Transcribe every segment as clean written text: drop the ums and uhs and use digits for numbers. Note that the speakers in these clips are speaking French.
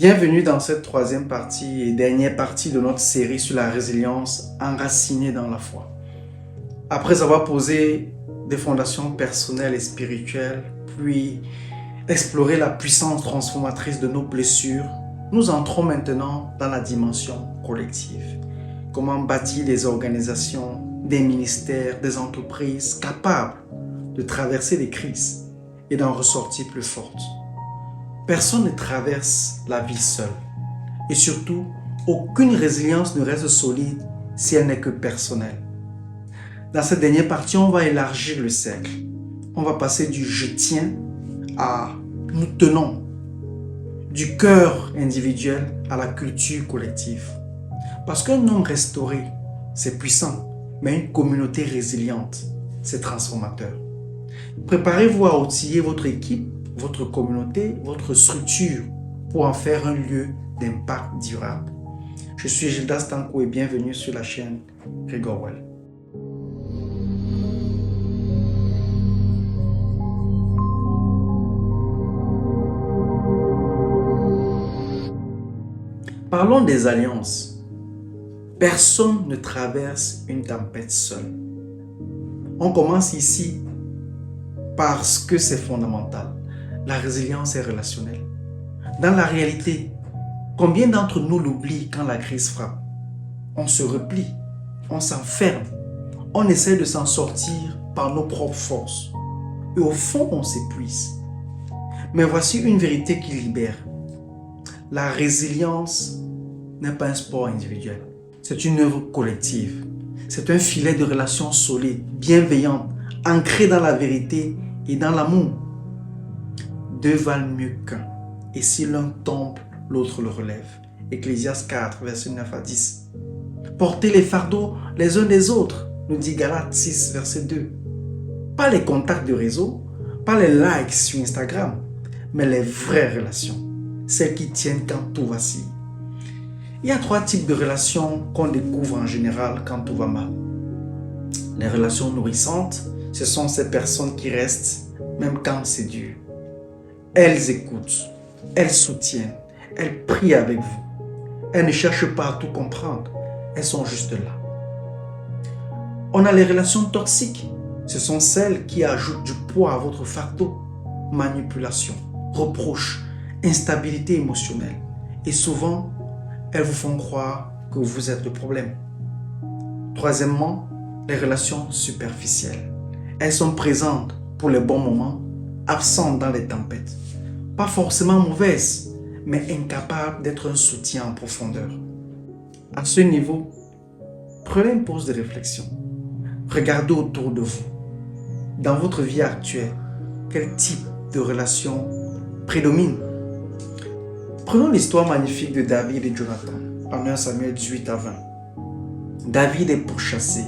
Bienvenue dans cette troisième partie et dernière partie de notre série sur la résilience enracinée dans la foi. Après avoir posé des fondations personnelles et spirituelles, puis exploré la puissance transformatrice de nos blessures, nous entrons maintenant dans la dimension collective. Comment bâtir des organisations, des ministères, des entreprises capables de traverser les crises et d'en ressortir plus fortes. Personne ne traverse la vie seule. Et surtout, aucune résilience ne reste solide si elle n'est que personnelle. Dans cette dernière partie, on va élargir le cercle. On va passer du « je tiens » à « nous tenons », du cœur individuel à la culture collective. Parce qu'un homme restauré, c'est puissant, mais une communauté résiliente, c'est transformateur. Préparez-vous à outiller votre équipe, votre communauté, votre structure pour en faire un lieu d'impact durable. Je suis Gildas Stanko et bienvenue sur la chaîne Grégoire Well. Parlons des alliances. Personne ne traverse une tempête seul. On commence ici parce que c'est fondamental. La résilience est relationnelle. Dans la réalité, combien d'entre nous l'oublient quand la crise frappe? On se replie, on s'enferme, on essaie de s'en sortir par nos propres forces. Et au fond, on s'épuise. Mais voici une vérité qui libère. La résilience n'est pas un sport individuel. C'est une œuvre collective. C'est un filet de relations solides, bienveillantes, ancrées dans la vérité et dans l'amour. Deux valent mieux qu'un. Et si l'un tombe, l'autre le relève. Ecclésiaste 4, versets 9 à 10. Portez les fardeaux les uns des autres, nous dit Galates 6, verset 2. Pas les contacts de réseau, pas les likes sur Instagram, mais les vraies relations. Celles qui tiennent quand tout vacille. Il y a trois types de relations qu'on découvre en général quand tout va mal. Les relations nourrissantes, ce sont ces personnes qui restent même quand c'est dur. Elles écoutent, elles soutiennent, elles prient avec vous. Elles ne cherchent pas à tout comprendre, elles sont juste là. On a les relations toxiques. Ce sont celles qui ajoutent du poids à votre fardeau. Manipulation, reproches, instabilité émotionnelle. Et souvent, elles vous font croire que vous êtes le problème. Troisièmement, les relations superficielles. Elles sont présentes pour les bons moments, absentes dans les tempêtes. Pas forcément mauvaises, mais incapables d'être un soutien en profondeur. À ce niveau, prenez une pause de réflexion. Regardez autour de vous. Dans votre vie actuelle, quel type de relation prédomine? Prenons l'histoire magnifique de David et Jonathan, en 1 Samuel 18 à 20. David est pourchassé,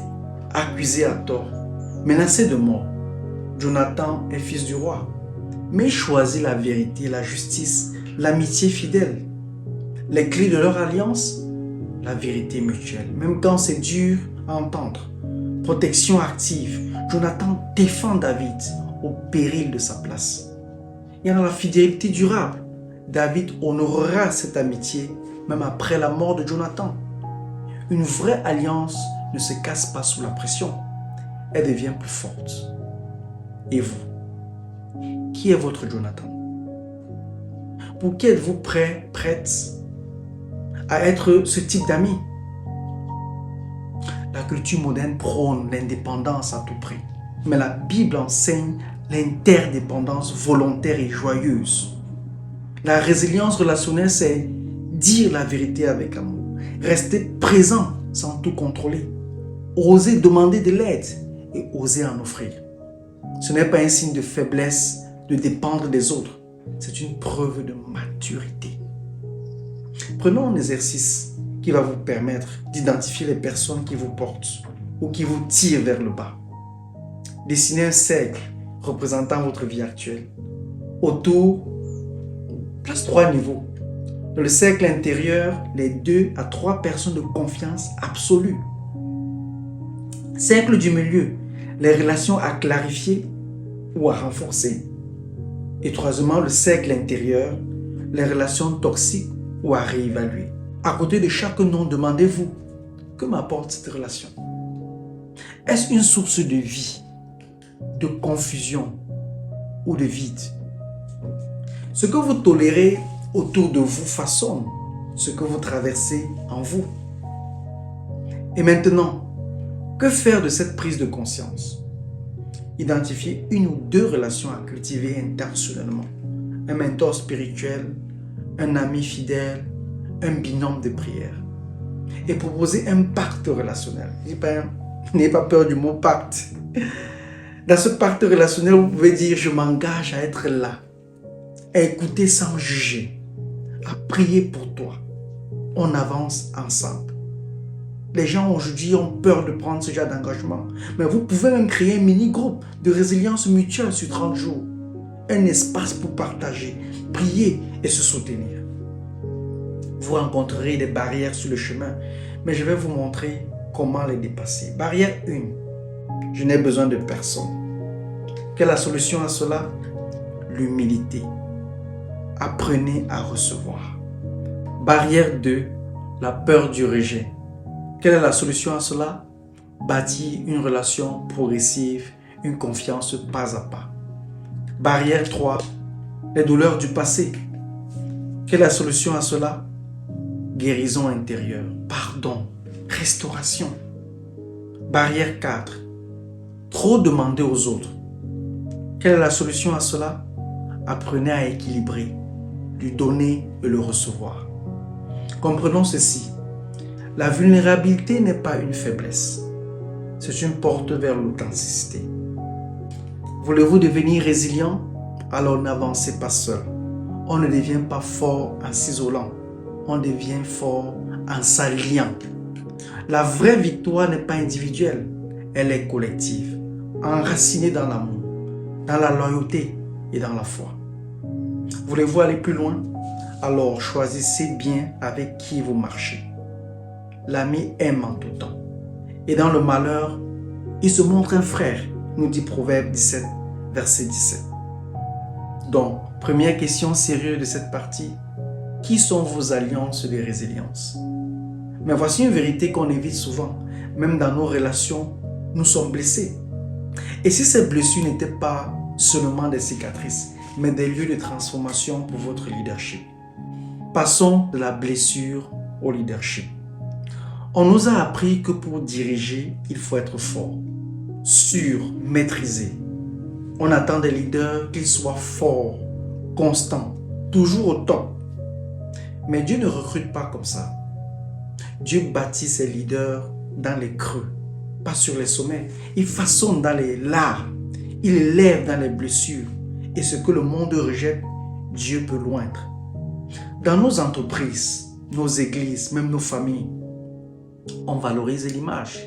accusé à tort, menacé de mort. Jonathan est fils du roi, mais il choisit la vérité, la justice, l'amitié fidèle. Les clés de leur alliance, la vérité mutuelle, même quand c'est dur à entendre. Protection active, Jonathan défend David au péril de sa place. Il y a la fidélité durable. David honorera cette amitié même après la mort de Jonathan. Une vraie alliance ne se casse pas sous la pression. Elle devient plus forte. Et vous? Qui est votre Jonathan? Pour qui êtes-vous prête à être ce type d'ami? La culture moderne prône l'indépendance à tout prix. Mais la Bible enseigne l'interdépendance volontaire et joyeuse. La résilience relationnelle, c'est dire la vérité avec amour, rester présent sans tout contrôler, oser demander de l'aide et oser en offrir. Ce n'est pas un signe de faiblesse de dépendre des autres, c'est une preuve de maturité. Prenons un exercice qui va vous permettre d'identifier les personnes qui vous portent ou qui vous tirent vers le bas. Dessinez un cercle représentant votre vie actuelle. Autour, place 3 niveaux. Dans le cercle intérieur, les 2 à 3 personnes de confiance absolue. Cercle du milieu, les relations à clarifier ou à renforcer. Et troisièmement, le cercle intérieur, les relations toxiques ou à réévaluer. À côté de chaque nom, demandez-vous, que m'apporte cette relation? Est-ce une source de vie, de confusion ou de vide? Ce que vous tolérez autour de vous façonne ce que vous traversez en vous. Et maintenant, que faire de cette prise de conscience? Identifiez une ou deux relations à cultiver intentionnellement. Un mentor spirituel, un ami fidèle, un binôme de prière. Et proposez un pacte relationnel. N'ayez pas peur du mot pacte. Dans ce pacte relationnel, vous pouvez dire, je m'engage à être là, à écouter sans juger, à prier pour toi. On avance ensemble. Les gens aujourd'hui ont peur de prendre ce genre d'engagement. Mais vous pouvez même créer un mini-groupe de résilience mutuelle sur 30 jours. Un espace pour partager, prier et se soutenir. Vous rencontrerez des barrières sur le chemin, mais je vais vous montrer comment les dépasser. Barrière 1. Je n'ai besoin de personne. Quelle est la solution à cela? L'humilité. Apprenez à recevoir. Barrière 2. La peur du rejet. Quelle est la solution à cela? Bâtir une relation progressive, une confiance pas à pas. Barrière 3. Les douleurs du passé. Quelle est la solution à cela? Guérison intérieure, pardon, restauration. Barrière 4. Trop demander aux autres. Quelle est la solution à cela? Apprenez à équilibrer, lui donner et le recevoir. Comprenons ceci. La vulnérabilité n'est pas une faiblesse. C'est une porte vers l'authenticité. Voulez-vous devenir résilient? Alors n'avancez pas seul. On ne devient pas fort en s'isolant. On devient fort en s'alliant. La vraie victoire n'est pas individuelle. Elle est collective, enracinée dans l'amour, dans la loyauté et dans la foi. Voulez-vous aller plus loin? Alors choisissez bien avec qui vous marchez. L'ami aime en tout temps. Et dans le malheur, il se montre un frère, nous dit Proverbe 17, verset 17. Donc, première question sérieuse de cette partie, qui sont vos alliances de résilience? Mais voici une vérité qu'on évite souvent. Même dans nos relations, nous sommes blessés. Et si ces blessures n'étaient pas seulement des cicatrices, mais des lieux de transformation pour votre leadership? Passons de la blessure au leadership. On nous a appris que pour diriger, il faut être fort, sûr, maîtrisé. On attend des leaders qu'ils soient forts, constants, toujours au top. Mais Dieu ne recrute pas comme ça. Dieu bâtit ses leaders dans les creux, pas sur les sommets. Il façonne dans les larmes, il élève dans les blessures. Et ce que le monde rejette, Dieu peut loindre. Dans nos entreprises, nos églises, même nos familles, on valorise l'image.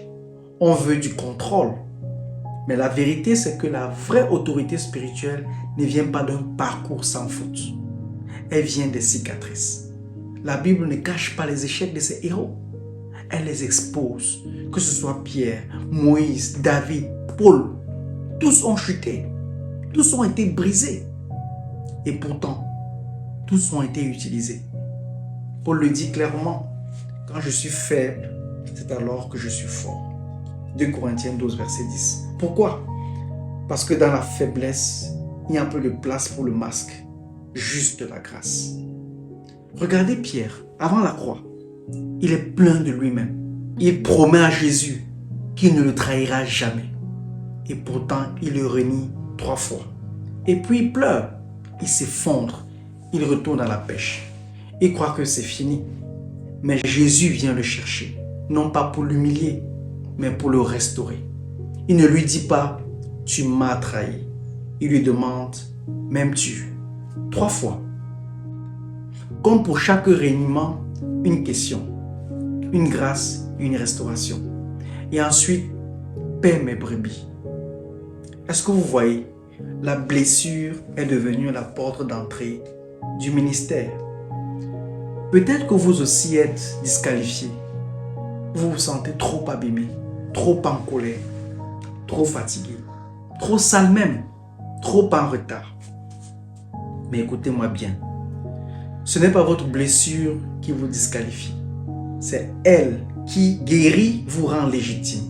On veut du contrôle. Mais la vérité, c'est que la vraie autorité spirituelle ne vient pas d'un parcours sans faute. Elle vient des cicatrices. La Bible ne cache pas les échecs de ses héros. Elle les expose. Que ce soit Pierre, Moïse, David, Paul, tous ont chuté. Tous ont été brisés. Et pourtant, tous ont été utilisés. Paul le dit clairement. Quand je suis faible, c'est alors que je suis fort. 2 Corinthiens 12, verset 10. Pourquoi? Parce que dans la faiblesse, il y a un peu de place pour le masque, juste de la grâce. Regardez Pierre, avant la croix, il est plein de lui-même. Il promet à Jésus qu'il ne le trahira jamais. Et pourtant, il le renie 3 fois. Et puis il pleure, il s'effondre, il retourne à la pêche. Il croit que c'est fini. Mais Jésus vient le chercher, non pas pour l'humilier, mais pour le restaurer. Il ne lui dit pas, tu m'as trahi. Il lui demande, m'aimes-tu? 3 fois. Comme pour chaque reniement, une question, une grâce, une restauration. Et ensuite, paie mes brebis. Est-ce que vous voyez, la blessure est devenue la porte d'entrée du ministère. Peut-être que vous aussi êtes disqualifié. Vous vous sentez trop abîmé, trop en colère, trop fatigué, trop sale même, trop en retard. Mais écoutez-moi bien. Ce n'est pas votre blessure qui vous disqualifie. C'est elle qui guérit vous rend légitime.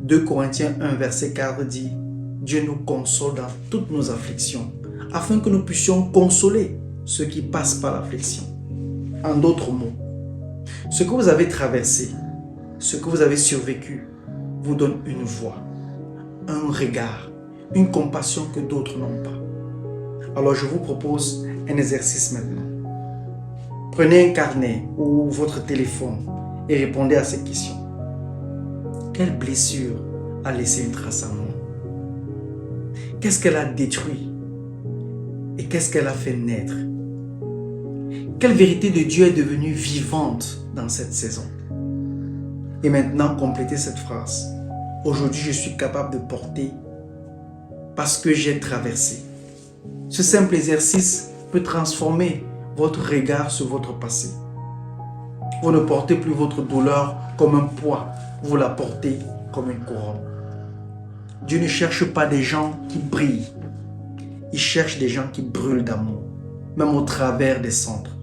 2 Corinthiens 1 verset 4 dit « Dieu nous console dans toutes nos afflictions, afin que nous puissions consoler ceux qui passent par l'affliction. » En d'autres mots, ce que vous avez traversé, ce que vous avez survécu, vous donne une voix, un regard, une compassion que d'autres n'ont pas. Alors je vous propose un exercice maintenant. Prenez un carnet ou votre téléphone et répondez à ces questions. Quelle blessure a laissé une trace en moi? Qu'est-ce qu'elle a détruit? Et qu'est-ce qu'elle a fait naître? Quelle vérité de Dieu est devenue vivante dans cette saison? Et maintenant, complétez cette phrase. Aujourd'hui, je suis capable de porter parce que j'ai traversé. Ce simple exercice peut transformer votre regard sur votre passé. Vous ne portez plus votre douleur comme un poids, vous la portez comme une couronne. Dieu ne cherche pas des gens qui brillent. Il cherche des gens qui brûlent d'amour, même au travers des cendres.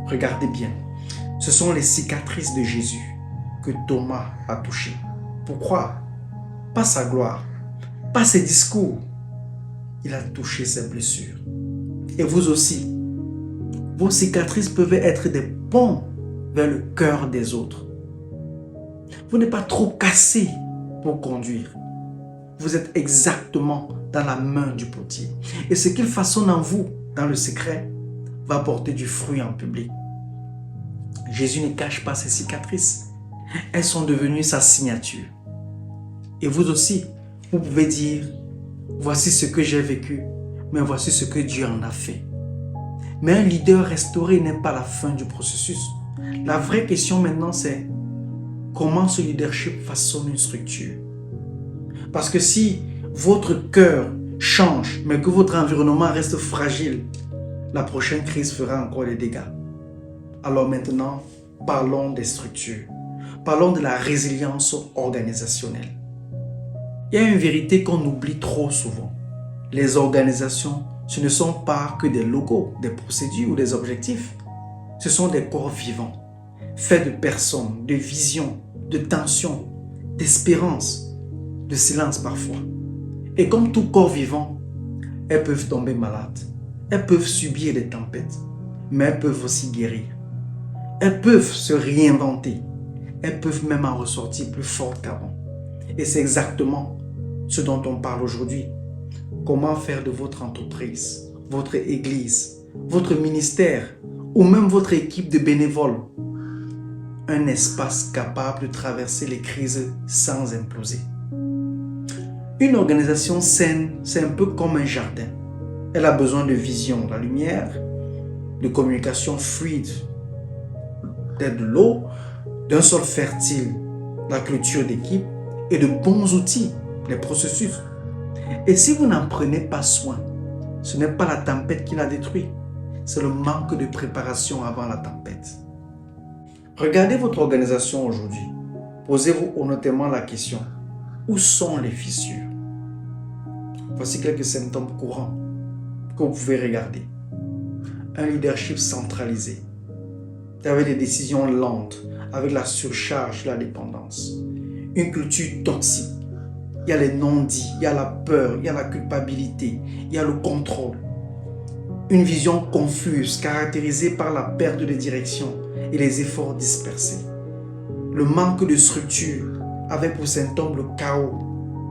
Regardez bien, ce sont les cicatrices de Jésus que Thomas a touchées. Pourquoi? Pas sa gloire, pas ses discours. Il a touché ses blessures. Et vous aussi, vos cicatrices peuvent être des ponts vers le cœur des autres. Vous n'êtes pas trop cassé pour conduire. Vous êtes exactement dans la main du potier. Et ce qu'il façonne en vous, dans le secret, va porter du fruit en public. Jésus ne cache pas ses cicatrices. Elles sont devenues sa signature. Et vous aussi, vous pouvez dire, voici ce que j'ai vécu, mais voici ce que Dieu en a fait. Mais un leader restauré n'est pas la fin du processus. La vraie question maintenant, c'est comment ce leadership façonne une structure. Parce que si votre cœur change, mais que votre environnement reste fragile, la prochaine crise fera encore des dégâts. Alors maintenant, parlons des structures. Parlons de la résilience organisationnelle. Il y a une vérité qu'on oublie trop souvent. Les organisations, ce ne sont pas que des logos, des procédures ou des objectifs. Ce sont des corps vivants, faits de personnes, de visions, de tensions, d'espérance, de silence parfois. Et comme tout corps vivant, elles peuvent tomber malades. Elles peuvent subir des tempêtes, mais elles peuvent aussi guérir. Elles peuvent se réinventer. Elles peuvent même en ressortir plus fortes qu'avant. Et c'est exactement ce dont on parle aujourd'hui. Comment faire de votre entreprise, votre église, votre ministère ou même votre équipe de bénévoles un espace capable de traverser les crises sans imploser. Une organisation saine, c'est un peu comme un jardin. Elle a besoin de vision, la lumière, de communication fluide, de l'eau, d'un sol fertile, la clôture d'équipe et de bons outils, les processus. Et si vous n'en prenez pas soin, ce n'est pas la tempête qui l'a détruit, c'est le manque de préparation avant la tempête. Regardez votre organisation aujourd'hui. Posez-vous honnêtement la question, où sont les fissures? Voici quelques symptômes courants que vous pouvez regarder. Un leadership centralisé, avec des décisions lentes, avec la surcharge, la dépendance. Une culture toxique. Il y a les non-dits, il y a la peur, il y a la culpabilité, il y a le contrôle. Une vision confuse, caractérisée par la perte de direction et les efforts dispersés. Le manque de structure, avec pour symptôme le chaos,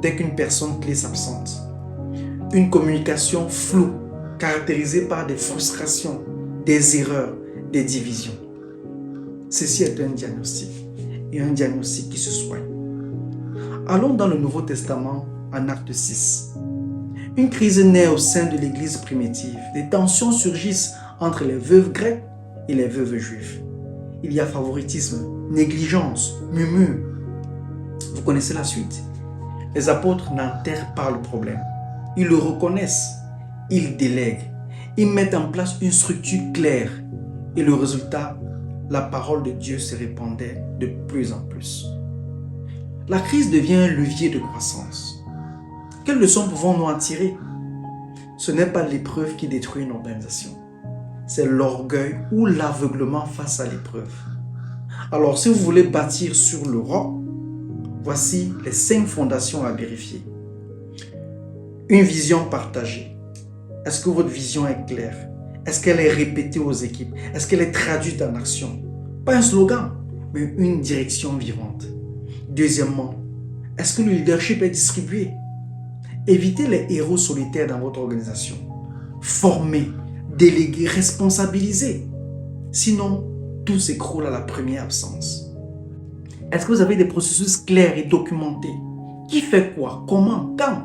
dès qu'une personne clé s'absente. Une communication floue, caractérisée par des frustrations, des erreurs, des divisions. Ceci est un diagnostic, et un diagnostic qui se soigne. Allons dans le Nouveau Testament, en Acte 6. Une crise naît au sein de l'Église primitive. Des tensions surgissent entre les veuves grecques et les veuves juives. Il y a favoritisme, négligence, murmure. Vous connaissez la suite. Les apôtres n'enterrent pas le problème. Ils le reconnaissent, ils délèguent, ils mettent en place une structure claire. Et le résultat, la parole de Dieu se répandait de plus en plus. La crise devient un levier de croissance. Quelles leçons pouvons-nous en tirer? Ce n'est pas l'épreuve qui détruit une organisation. c'est l'orgueil ou l'aveuglement face à l'épreuve. Alors, si vous voulez bâtir sur le roc, voici les 5 fondations à vérifier. Une vision partagée. Est-ce que votre vision est claire? Est-ce qu'elle est répétée aux équipes? Est-ce qu'elle est traduite en action? Pas un slogan, mais une direction vivante. Deuxièmement, est-ce que le leadership est distribué? Évitez les héros solitaires dans votre organisation. Formez, déléguez, responsabilisez. Sinon, tout s'écroule à la première absence. Est-ce que vous avez des processus clairs et documentés? Qui fait quoi? Comment? Quand?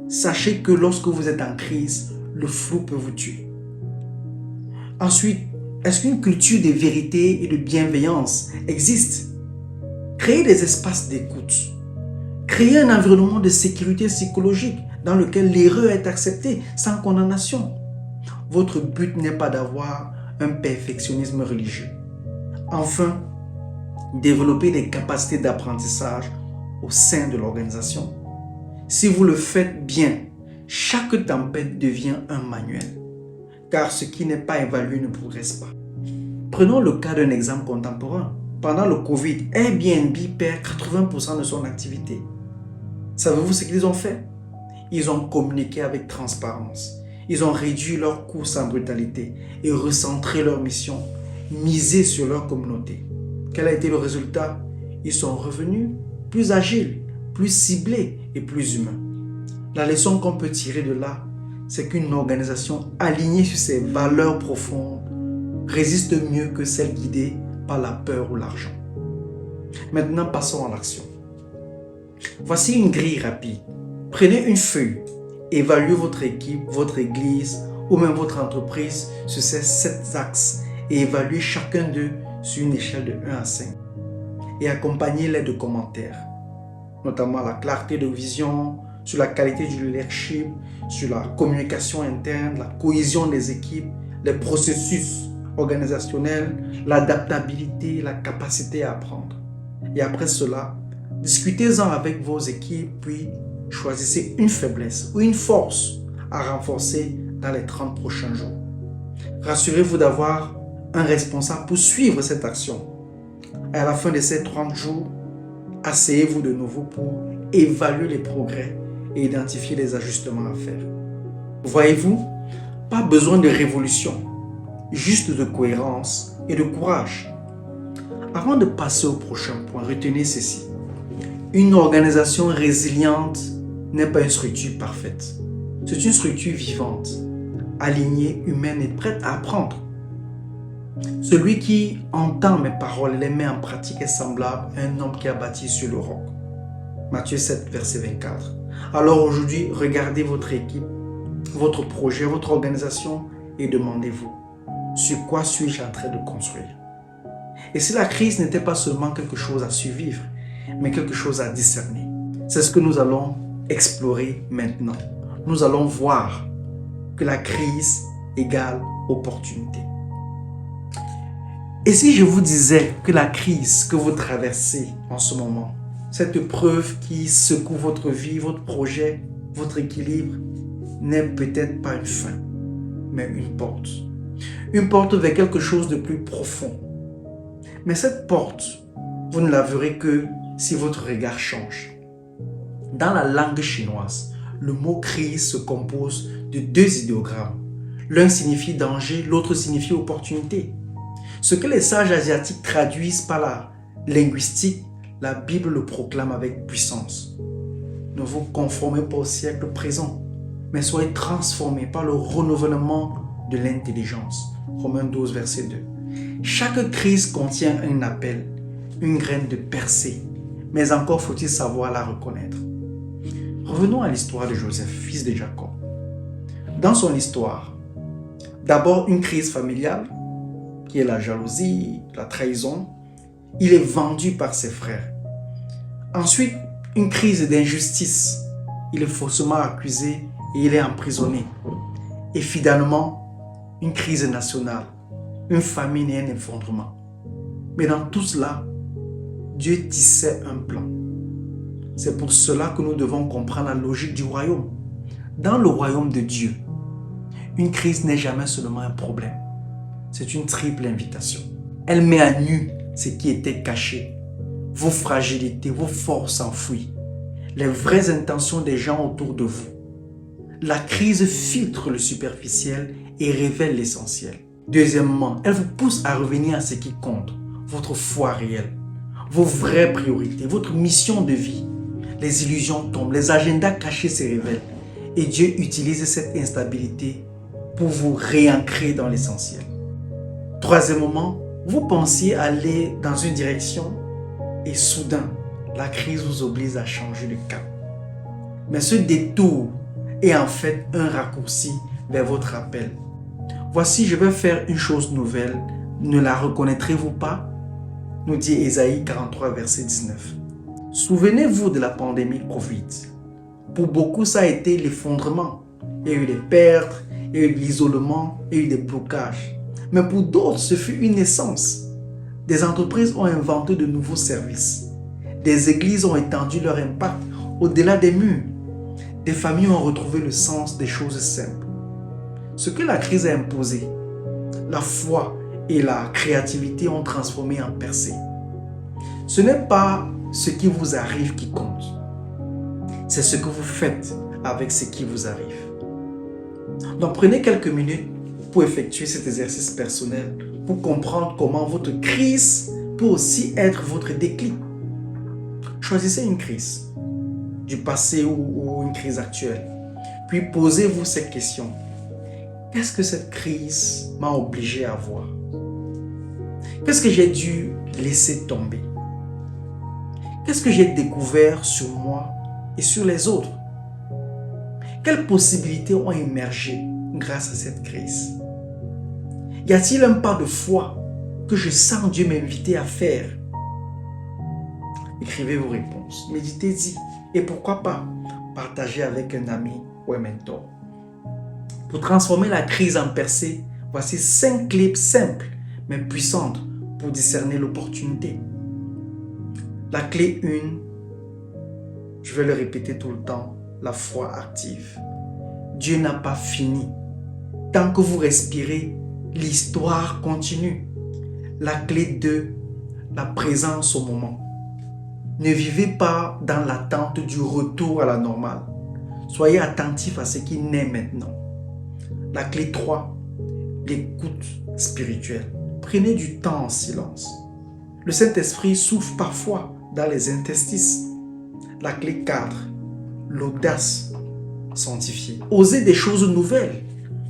Sachez que lorsque vous êtes en crise, le flou peut vous tuer. Ensuite, est-ce qu'une culture de vérité et de bienveillance existe? Créez des espaces d'écoute. Créez un environnement de sécurité psychologique dans lequel l'erreur est acceptée sans condamnation. Votre but n'est pas d'avoir un perfectionnisme religieux. Enfin, développez des capacités d'apprentissage au sein de l'organisation. Si vous le faites bien, chaque tempête devient un manuel, car ce qui n'est pas évalué ne progresse pas. Prenons le cas d'un exemple contemporain. Pendant le Covid, Airbnb perd 80% de son activité. Savez-vous ce qu'ils ont fait? Ils ont communiqué avec transparence. Ils ont réduit leurs coûts sans brutalité et recentré leur mission, misé sur leur communauté. Quel a été le résultat? Ils sont revenus plus agiles, plus ciblés et plus humains. La leçon qu'on peut tirer de là, c'est qu'une organisation alignée sur ses valeurs profondes résiste mieux que celle guidée par la peur ou l'argent. Maintenant, passons à l'action. Voici une grille rapide. Prenez une feuille, évaluez votre équipe, votre église ou même votre entreprise sur ces 7 axes et évaluez chacun d'eux sur une échelle de 1 à 5. Et accompagnez-les de commentaires, notamment la clarté de vision, sur la qualité du leadership, sur la communication interne, la cohésion des équipes, les processus organisationnels, l'adaptabilité, la capacité à apprendre. Et après cela, discutez-en avec vos équipes, puis choisissez une faiblesse ou une force à renforcer dans les 30 prochains jours. Rassurez-vous d'avoir un responsable pour suivre cette action. Et à la fin de ces 30 jours, asseyez-vous de nouveau pour évaluer les progrès et identifier les ajustements à faire. Voyez-vous, pas besoin de révolution, juste de cohérence et de courage. Avant de passer au prochain point, retenez ceci. Une organisation résiliente n'est pas une structure parfaite. C'est une structure vivante, alignée, humaine et prête à apprendre. Celui qui entend mes paroles et les met en pratique est semblable à un homme qui a bâti sur le roc. Matthieu 7, verset 24. Alors aujourd'hui, regardez votre équipe, votre projet, votre organisation et demandez-vous, sur quoi suis-je en train de construire? Et si la crise n'était pas seulement quelque chose à survivre, mais quelque chose à discerner, c'est ce que nous allons explorer maintenant. Nous allons voir que la crise égale opportunité. Et si je vous disais que la crise que vous traversez en ce moment, cette épreuve qui secoue votre vie, votre projet, votre équilibre, n'est peut-être pas une fin, mais une porte. Une porte vers quelque chose de plus profond. Mais cette porte, vous ne la verrez que si votre regard change. Dans la langue chinoise, le mot crise se compose de 2 idéogrammes. L'un signifie danger, l'autre signifie opportunité. Ce que les sages asiatiques traduisent par la linguistique, la Bible le proclame avec puissance. Ne vous conformez pas au siècle présent, mais soyez transformés par le renouvellement de l'intelligence. Romains 12, verset 2. Chaque crise contient un appel, une graine de percée, mais encore faut-il savoir la reconnaître. Revenons à l'histoire de Joseph, fils de Jacob. Dans son histoire, d'abord une crise familiale, qui est la jalousie, la trahison. Il est vendu par ses frères. Ensuite, une crise d'injustice. Il est faussement accusé et il est emprisonné. Et finalement, une crise nationale, une famine et un effondrement. Mais dans tout cela, Dieu tissait un plan. C'est pour cela que nous devons comprendre la logique du royaume. Dans le royaume de Dieu, une crise n'est jamais seulement un problème, c'est une triple invitation. Elle met à nu ce qui était caché, vos fragilités, vos forces enfouies, les vraies intentions des gens autour de vous. La crise filtre le superficiel et révèle l'essentiel. Deuxièmement, elle vous pousse à revenir à ce qui compte, votre foi réelle, vos vraies priorités, votre mission de vie. Les illusions tombent, les agendas cachés se révèlent et Dieu utilise cette instabilité pour vous réancrer dans l'essentiel. Troisièmement, vous pensiez aller dans une direction et soudain, la crise vous oblige à changer de cap. Mais ce détour est en fait un raccourci vers votre appel. Voici, je vais faire une chose nouvelle. Ne la reconnaîtrez-vous pas? Nous dit Ésaïe 43, verset 19. Souvenez-vous de la pandémie Covid. Pour beaucoup, ça a été l'effondrement. Il y a eu des pertes, il y a eu de l'isolement, il y a eu des blocages. Mais pour d'autres, ce fut une naissance. Des entreprises ont inventé de nouveaux services. Des églises ont étendu leur impact au-delà des murs. Des familles ont retrouvé le sens des choses simples. Ce que la crise a imposé, la foi et la créativité ont transformé en percée. Ce n'est pas ce qui vous arrive qui compte. C'est ce que vous faites avec ce qui vous arrive. Donc prenez quelques minutes pour effectuer cet exercice personnel, pour comprendre comment votre crise peut aussi être votre déclic. Choisissez une crise, du passé ou une crise actuelle. Puis posez-vous cette question. Qu'est-ce que cette crise m'a obligé à voir? Qu'est-ce que j'ai dû laisser tomber? Qu'est-ce que j'ai découvert sur moi et sur les autres? Quelles possibilités ont émergé grâce à cette crise? Y a-t-il un pas de foi que je sens Dieu m'inviter à faire? Écrivez vos réponses, méditez-y et pourquoi pas partagez avec un ami ou un mentor. Pour transformer la crise en percée, voici 5 clés simples mais puissantes pour discerner l'opportunité. La clé 1, je vais le répéter tout le temps, la foi active. Dieu n'a pas fini. Tant que vous respirez, l'histoire continue. La clé 2, la présence au moment. Ne vivez pas dans l'attente du retour à la normale. Soyez attentif à ce qui naît maintenant. La clé 3, l'écoute spirituelle. Prenez du temps en silence. Le Saint-Esprit souffle parfois dans les interstices. La clé 4, l'audace sanctifiée. Osez des choses nouvelles,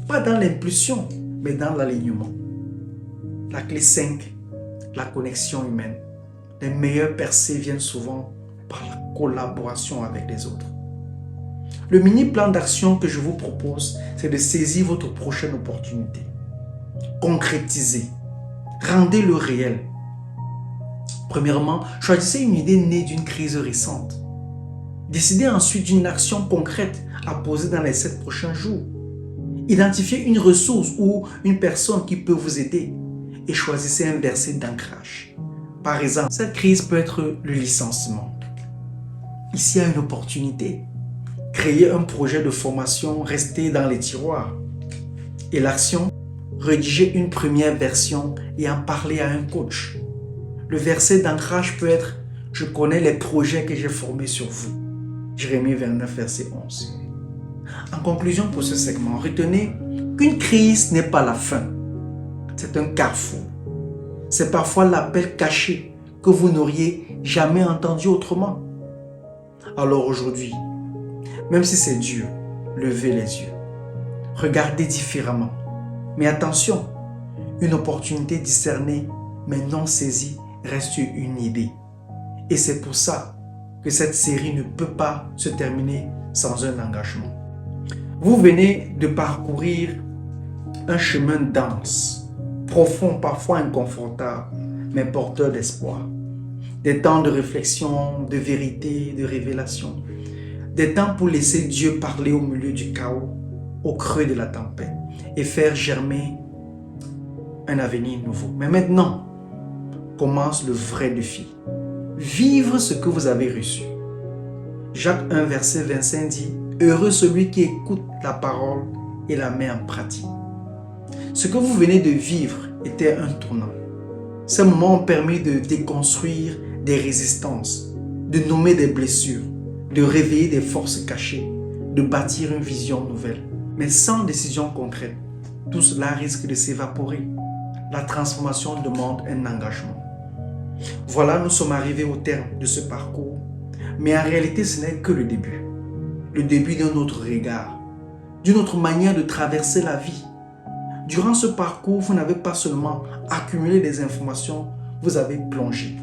pas dans l'impulsion, mais dans l'alignement. La clé 5, la connexion humaine. Les meilleures percées viennent souvent par la collaboration avec les autres. Le mini plan d'action que je vous propose, c'est de saisir votre prochaine opportunité. Concrétisez. Rendez-le réel. Premièrement, choisissez une idée née d'une crise récente. Décidez ensuite d'une action concrète à poser dans les 7 prochains jours. Identifiez une ressource ou une personne qui peut vous aider et choisissez un verset d'ancrage. Par exemple, cette crise peut être le licenciement. Ici, il y a une opportunité. Créer un projet de formation, rester dans les tiroirs. Et l'action, rédiger une première version et en parler à un coach. Le verset d'ancrage peut être « Je connais les projets que j'ai formés sur vous ». Jérémie 29, verset 11. En conclusion pour ce segment, retenez qu'une crise n'est pas la fin. C'est un carrefour. C'est parfois l'appel caché que vous n'auriez jamais entendu autrement. Alors aujourd'hui, même si c'est dur, levez les yeux. Regardez différemment. Mais attention, une opportunité discernée mais non saisie reste une idée. Et c'est pour ça que cette série ne peut pas se terminer sans un engagement. Vous venez de parcourir un chemin dense, profond, parfois inconfortable, mais porteur d'espoir. Des temps de réflexion, de vérité, de révélation. Des temps pour laisser Dieu parler au milieu du chaos, au creux de la tempête et faire germer un avenir nouveau. Mais maintenant, commence le vrai défi. Vivre ce que vous avez reçu. Jacques 1, verset 25 dit « Heureux celui qui écoute la parole et la met en pratique. » Ce que vous venez de vivre était un tournant. Ces moments ont permis de déconstruire des résistances, de nommer des blessures, de réveiller des forces cachées, de bâtir une vision nouvelle. Mais sans décision concrète, tout cela risque de s'évaporer. La transformation demande un engagement. Voilà, nous sommes arrivés au terme de ce parcours, mais en réalité, ce n'est que le début d'un autre regard, d'une autre manière de traverser la vie. Durant ce parcours, vous n'avez pas seulement accumulé des informations, vous avez plongé.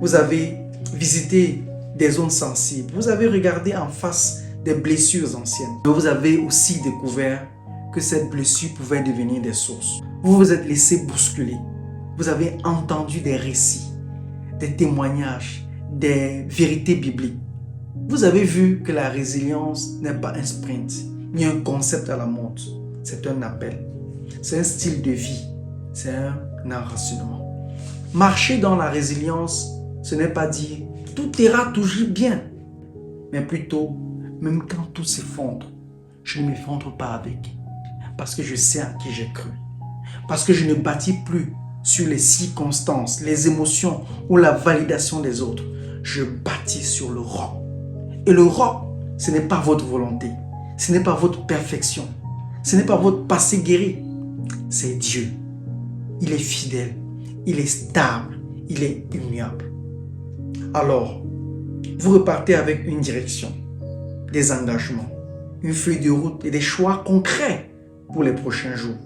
Vous avez visité des zones sensibles, vous avez regardé en face des blessures anciennes. Mais vous avez aussi découvert que ces blessures pouvaient devenir des sources. Vous vous êtes laissé bousculer. Vous avez entendu des récits, des témoignages, des vérités bibliques. Vous avez vu que la résilience n'est pas un sprint, ni un concept à la mode. C'est un appel. C'est un style de vie. C'est un enracinement. Marcher dans la résilience, ce n'est pas dire tout ira toujours bien, mais plutôt, même quand tout s'effondre, je ne m'effondre pas avec, parce que je sais à qui j'ai cru, parce que je ne bâtis plus sur les circonstances, les émotions ou la validation des autres. Je bâtis sur le roc. Et le roc, ce n'est pas votre volonté, ce n'est pas votre perfection, ce n'est pas votre passé guéri, c'est Dieu. Il est fidèle, il est stable, il est immuable. Alors, vous repartez avec une direction, des engagements, une feuille de route et des choix concrets pour les prochains jours.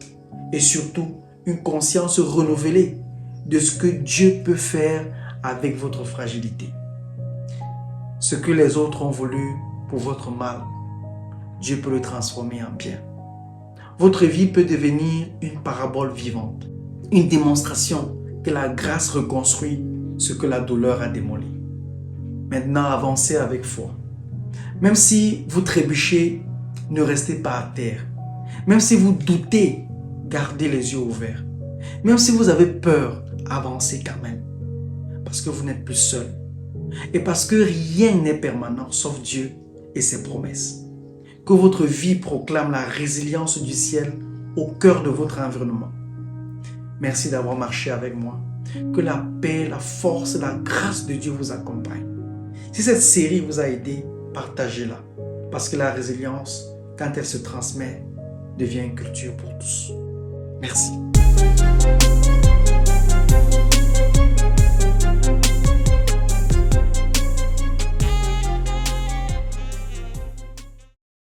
Et surtout, une conscience renouvelée de ce que Dieu peut faire avec votre fragilité. Ce que les autres ont voulu pour votre mal, Dieu peut le transformer en bien. Votre vie peut devenir une parabole vivante, une démonstration que la grâce reconstruit ce que la douleur a démoli. Maintenant, avancez avec foi. Même si vous trébuchez, ne restez pas à terre. Même si vous doutez, gardez les yeux ouverts. Même si vous avez peur, avancez quand même. Parce que vous n'êtes plus seul. Et parce que rien n'est permanent sauf Dieu et ses promesses. Que votre vie proclame la résilience du ciel au cœur de votre environnement. Merci d'avoir marché avec moi. Que la paix, la force, la grâce de Dieu vous accompagne. Si cette série vous a aidé, partagez-la. Parce que la résilience, quand elle se transmet, devient une culture pour tous. Merci.